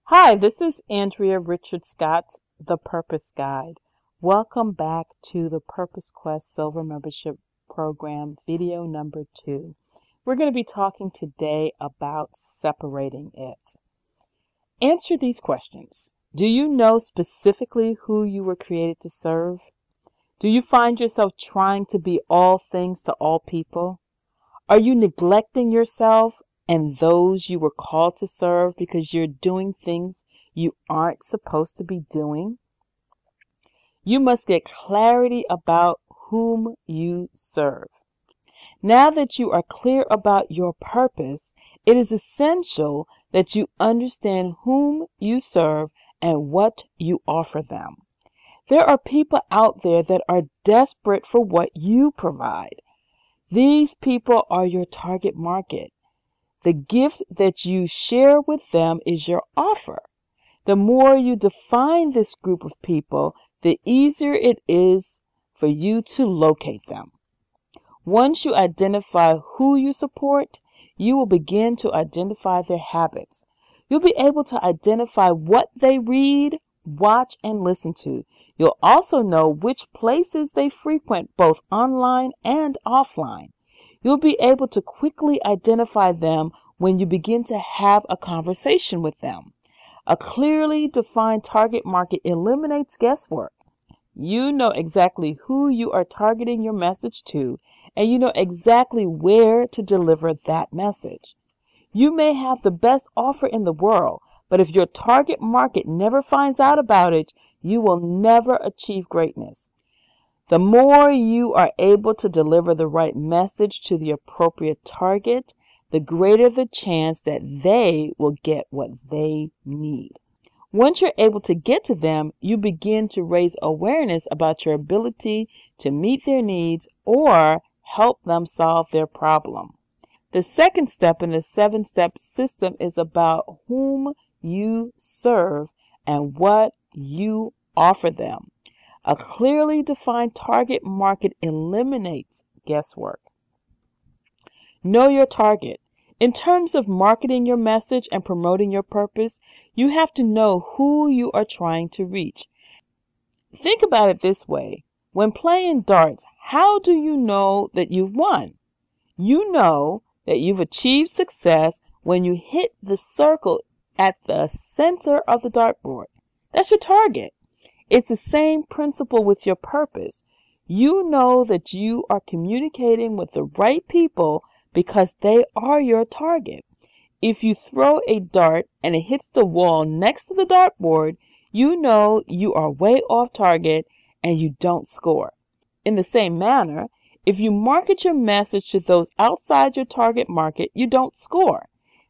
Hi, this is Andrea Richard Scott's The Purpose Guide. Welcome back to the Purpose Quest Silver Membership Program, video number 2. We're going to be talking today about separating it. Answer these questions. Do you know specifically who you were created to serve? Do you find yourself trying to be all things to all people? Are you neglecting yourself and those you were called to serve because you're doing things you aren't supposed to be doing? You must get clarity about whom you serve. Now that you are clear about your purpose, it is essential that you understand whom you serve and what you offer them. There are people out there that are desperate for what you provide. These people are your target market. The gift that you share with them is your offer. The more you define this group of people, the easier it is for you to locate them. Once you identify who you support, you will begin to identify their habits. You'll be able to identify what they read, watch, and listen to. You'll also know which places they frequent, both online and offline. You'll be able to quickly identify them when you begin to have a conversation with them. A clearly defined target market eliminates guesswork. You know exactly who you are targeting your message to, and you know exactly where to deliver that message. You may have the best offer in the world, but if your target market never finds out about it, you will never achieve greatness. The more you are able to deliver the right message to the appropriate target, the greater the chance that they will get what they need. Once you're able to get to them, you begin to raise awareness about your ability to meet their needs or help them solve their problem. The second step in the 7-step system is about whom you serve and what you offer them. A clearly defined target market eliminates guesswork. Know your target. In terms of marketing your message and promoting your purpose, you have to know who you are trying to reach. Think about it this way. When playing darts, how do you know that you've won? You know that you've achieved success when you hit the circle at the center of the dartboard. That's your target. It's the same principle with your purpose. You know that you are communicating with the right people because they are your target. If you throw a dart and it hits the wall next to the dartboard, you know you are way off target and you don't score. In the same manner, if you market your message to those outside your target market, you don't score.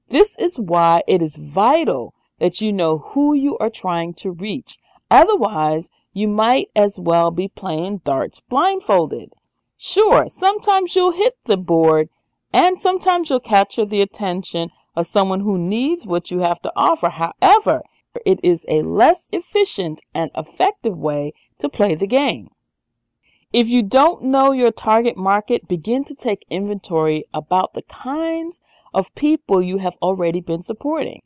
This is why it is vital that you know who you are trying to reach. Otherwise, you might as well be playing darts blindfolded. Sure, sometimes you'll hit the board and sometimes you'll capture the attention of someone who needs what you have to offer. However, it is a less efficient and effective way to play the game. If you don't know your target market, begin to take inventory about the kinds of people you have already been supporting.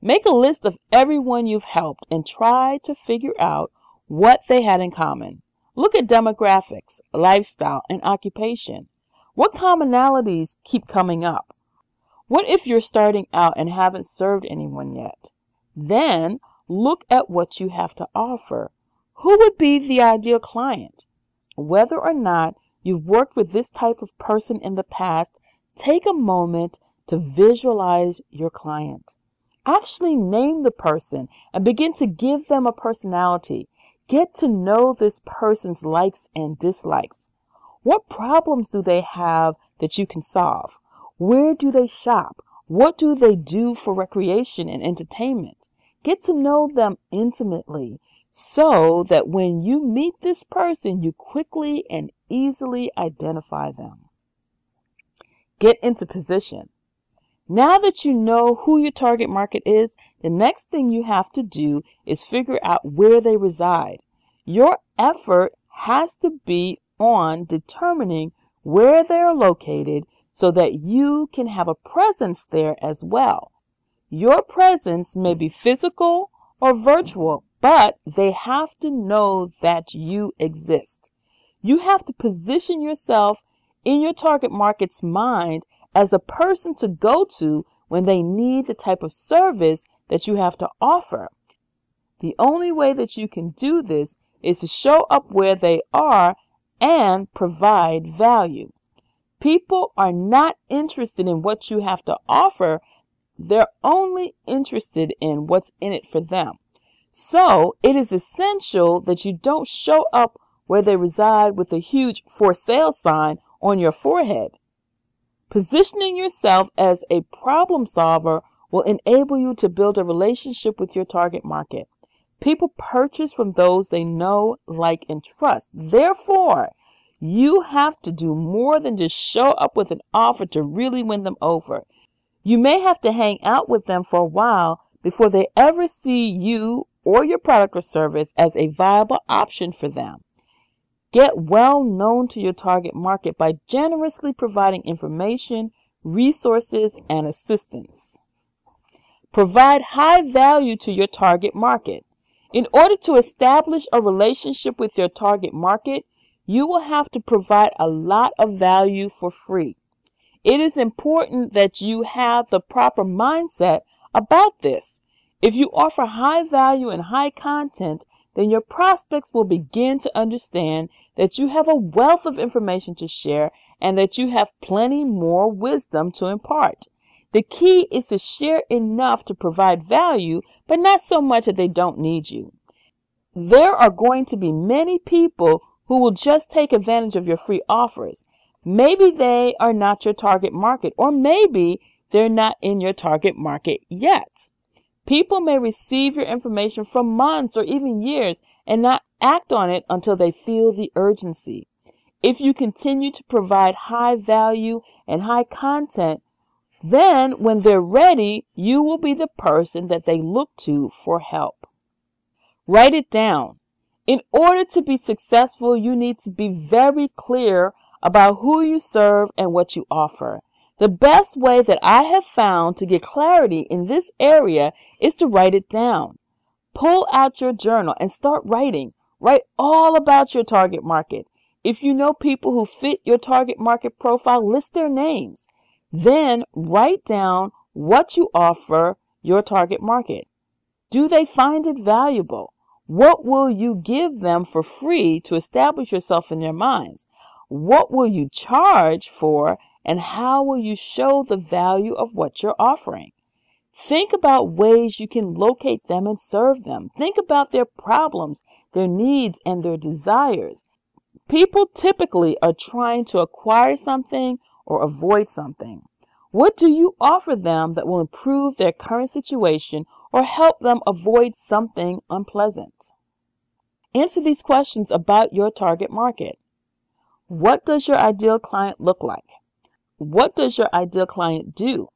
Make a list of everyone you've helped and try to figure out what they had in common. Look at demographics, lifestyle, and occupation. What commonalities keep coming up? What if you're starting out and haven't served anyone yet? Then look at what you have to offer. Who would be the ideal client? Whether or not you've worked with this type of person in the past, take a moment to visualize your client. Actually name the person and begin to give them a personality. Get to know this person's likes and dislikes. What problems do they have that you can solve? Where do they shop? What do they do for recreation and entertainment? Get to know them intimately so that when you meet this person, you quickly and easily identify them. Get into position. Now that you know who your target market is, the next thing you have to do is figure out where they reside. Your effort has to be on determining where they are located so that you can have a presence there as well. Your presence may be physical or virtual, but they have to know that you exist. You have to position yourself in your target market's mind as the person to go to when they need the type of service that you have to offer. The only way that you can do this is to show up where they are and provide value. People are not interested in what you have to offer. They're only interested in what's in it for them. So it is essential that you don't show up where they reside with a huge for sale sign on your forehead. Positioning yourself as a problem solver will enable you to build a relationship with your target market. People purchase from those they know, like, and trust. Therefore, you have to do more than just show up with an offer to really win them over. You may have to hang out with them for a while before they ever see you or your product or service as a viable option for them. Get well known to your target market by generously providing information, resources, and assistance. Provide high value to your target market. In order to establish a relationship with your target market, you will have to provide a lot of value for free. It is important that you have the proper mindset about this. If you offer high value and high content, then your prospects will begin to understand that you have a wealth of information to share and that you have plenty more wisdom to impart. The key is to share enough to provide value, but not so much that they don't need you. There are going to be many people who will just take advantage of your free offers. Maybe they are not your target market, or maybe they're not in your target market yet. People may receive your information for months or even years and not act on it until they feel the urgency. If you continue to provide high value and high content, then when they're ready, you will be the person that they look to for help. Write it down. In order to be successful, you need to be very clear about who you serve and what you offer. The best way that I have found to get clarity in this area is to write it down. Pull out your journal and start writing. Write all about your target market. If you know people who fit your target market profile, list their names. Then write down what you offer your target market. Do they find it valuable? What will you give them for free to establish yourself in their minds? What will you charge for, and how will you show the value of what you're offering? Think about ways you can locate them and serve them. Think about their problems, their needs, and their desires. People typically are trying to acquire something or avoid something. What do you offer them that will improve their current situation or help them avoid something unpleasant? Answer these questions about your target market. What does your ideal client look like? What does your ideal client do?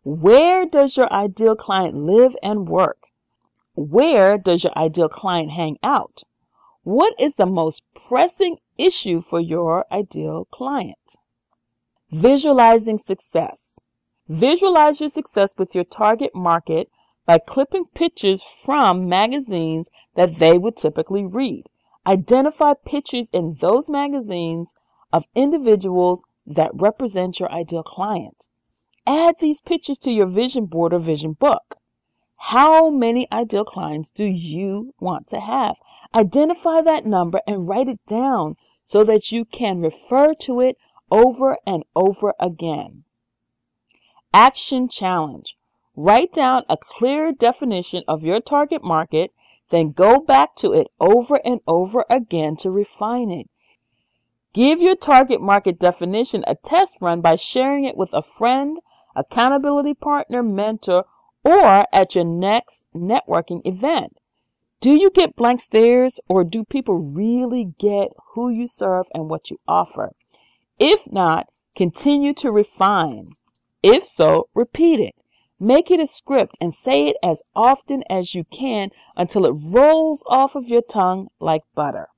Where does your ideal client live and work? Where does your ideal client hang out? What is the most pressing issue for your ideal client? Visualizing success. Visualize your success with your target market by clipping pictures from magazines that they would typically read. Identify pictures in those magazines of individuals that represent your ideal client. Add these pictures to your vision board or vision book. How many ideal clients do you want to have? Identify that number and write it down so that you can refer to it over and over again. Action challenge. Write down a clear definition of your target market, then go back to it over and over again to refine it. Give your target market definition a test run by sharing it with a friend, accountability partner, mentor, or at your next networking event. Do you get blank stares, or do people really get who you serve and what you offer? If not, continue to refine. If so, repeat it. Make it a script and say it as often as you can until it rolls off of your tongue like butter.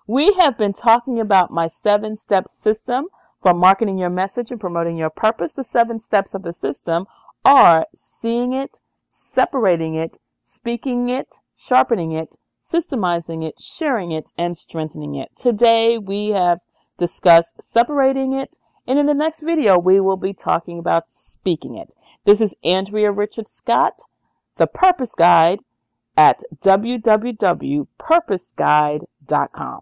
We have been talking about my 7-step system For marketing your message and promoting your purpose, the 7 steps of the system are seeing it, separating it, speaking it, sharpening it, systemizing it, sharing it, and strengthening it. Today we have discussed separating it, and in the next video we will be talking about speaking it. This is Andrea Richard Scott, the Purpose Guide, at www.purposeguide.com.